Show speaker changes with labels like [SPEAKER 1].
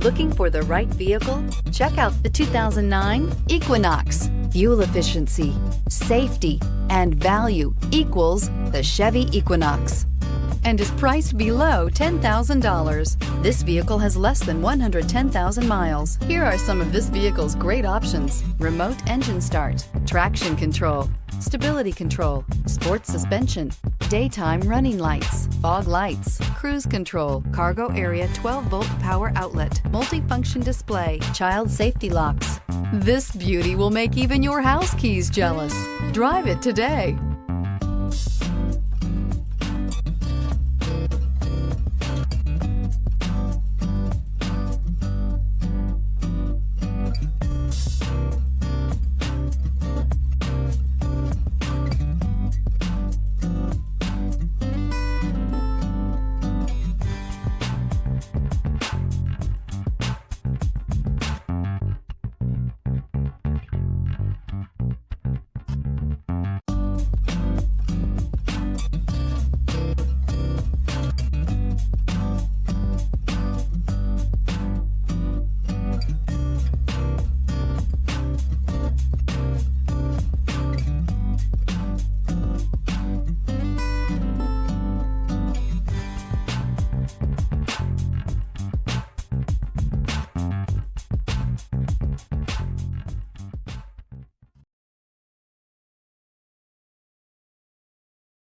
[SPEAKER 1] Looking for the right vehicle? Check out the 2009 Equinox. Fuel efficiency, safety, and value equals the Chevy Equinox, and is priced below $10,000. This vehicle has less than 110,000 miles. Here are some of this vehicle's great options: remote engine start, traction control, stability control, sports suspension, daytime running lights, fog lights, cruise control, cargo area 12-volt power outlet, multifunction display, child safety locks. This beauty will make even your house keys jealous. Drive it today.